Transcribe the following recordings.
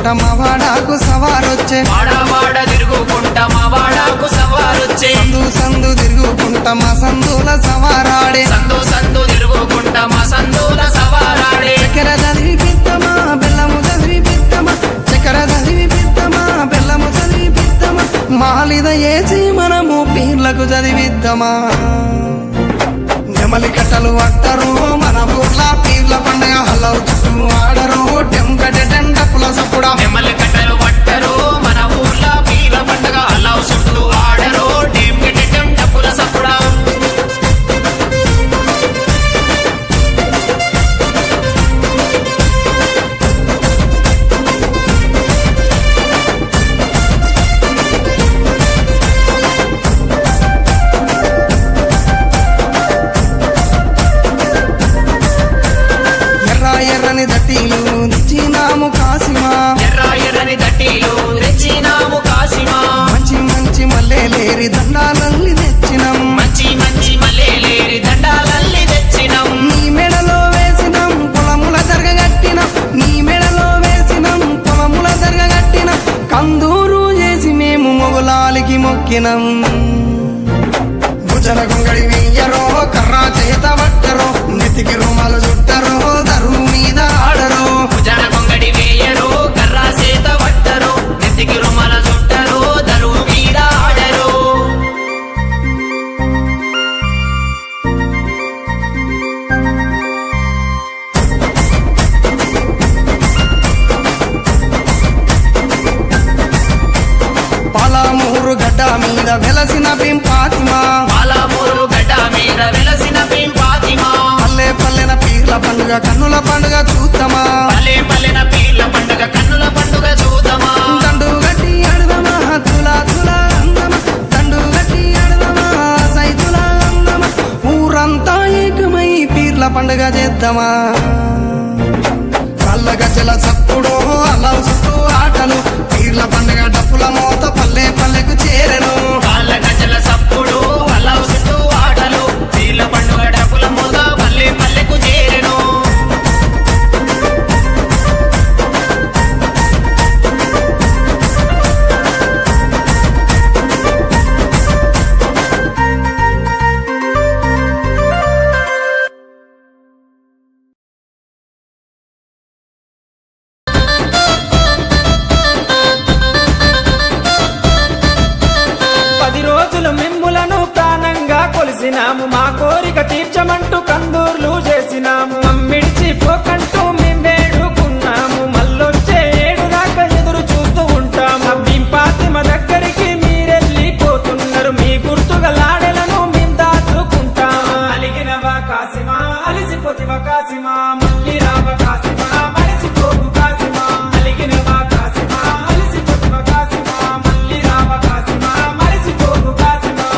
తిరుగుకుంటా మా వాడాకు సవారొచ్చే వాడ తిరుగుకుంటా మా వాడాకు సవారొచ్చే సందు సందు తిరుగుకుంటా మా సందుల సవారాడే సందు తిరుగుకుంటా మా సందుల సవారాడే చక్కెర చదివి పిత్తమా బెల్లము చదివి పిత్తమా చక్కెర చదివి పిత్తమా బెల్లము చదివి పిత్తమా మాలిద ఏసి మనము పీర్లకు చదివిద్దామా నెమలి కట్టలు అట్టరు మన ఊర్ల పీర్ల పండుగ హలవు చుట్టూ ఆడరు డెంకట డెండపుల సప్పుడా నెమలి కట్టలు పట్టరు మన ఊర్ల పీర్ల పండుగ హలవు చుట్టూ ఆడరు డెంకట డెండపుల సప్పుడా ఎర్రని దట్టీలు తెచ్చినాము కాసిమా ఎర్రని దట్టీలు తెచ్చినాము కాసిమా మంచి మంచి మల్లెలేరి దండాలల్లి తెచ్చినాం మంచి మల్లెలేరి దండాలల్లి తెచ్చినాం నీ మెడలో వేసినాం పొలముల దర్గగట్టినాం నీ మెడలో వేసినాం పొలముల దర్గగట్టినాం కందూరు చేసి మేము మొగులాలికి మొక్కినాం భుజన గుంగడి వెయ్యరో కర్రా చేత పట్టరో నెత్తికి రుమాలు చుట్టరో దరువు మీద ఆడరో భుజన గుంగడి వేయరు కర్రా చేత పట్టరు నెత్తికి రుమాల చుట్టరు దరువు మీద ఆడరు పాలమూరు గడ్డ మీద వెలసిన పింపాతిమా పాలమూరు గడ్డ మీద వెలసిన పింపాతిమా పల్లె పల్లెన పీర్ల పండుగ కన్నుల పండుగ చూద్దామా పల్లెన పీర్ల పండుగ కన్నుల పండుగ చూద్దామా దండు గట్టి ఆడదమా తులా తులా అందమా దండు గట్టి ఆడదమా సైతులా అందమా ఊరంతా ఏకమై పీర్ల పండుగ చేద్దామా కళ్ళ గజ్జల సప్పుడు అలా చుట్టూ ఆటలు పీర్ల పండుగ డప్పుల మోత పల్లె పల్లెకు చేరెను కాళ్ళ గజ్జల సప్పుడు అలా చుట్టూ ఆటలు పీర్ల పండుగ డప్పుల మోత పల్లె పల్లెకు చేరెను కొలిసినాము మా కోరిక తీర్చమంటూ కందూర్లు చేసినాము మమ్మిడిచి పోకంటూ మేము వేడుకున్నాము మళ్ళొచ్చే ఏడు దాకా ఎదురు చూస్తూ ఉంటాము పింపాతిమ దగ్గరికి మీరెళ్ళిపోతున్నారు మీ గుర్తుగా లాడెలను మేము దాచుకుంటాము అలిగినవా కాసిమా అలిసిపోతివా కాసిమా మళ్ళీ రావ కాసిమా మరిసిపోకు కాసిమా అలిగినవా కాసిమా అలిసిపోతివా కాసిమా మళ్ళీ రావ కాసిమా మరిసిపోకు కాసిమా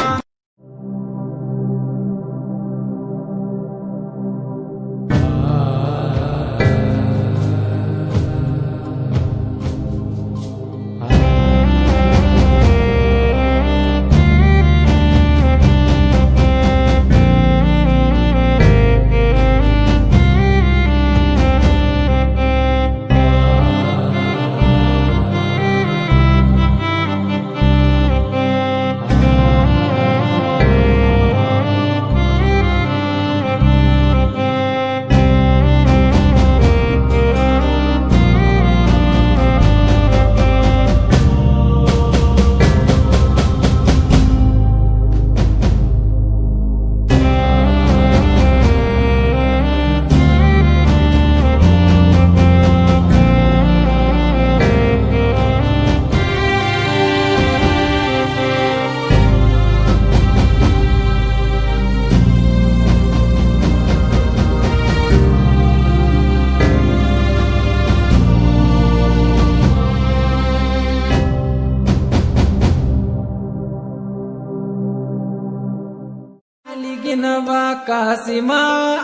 అలిగినవా కాసిమా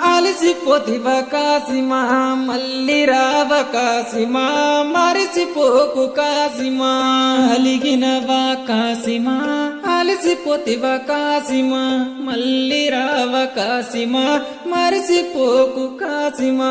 అలిసిపోతివా కాసిమా మళ్ళీ రావ కాసిమా మరిసిపోకు కాసిమా అలిగినవా కాసిమా అలిసిపోతివా కాసిమా మళ్ళీ రావ కాసిమా మరిసిపోకు కాసిమా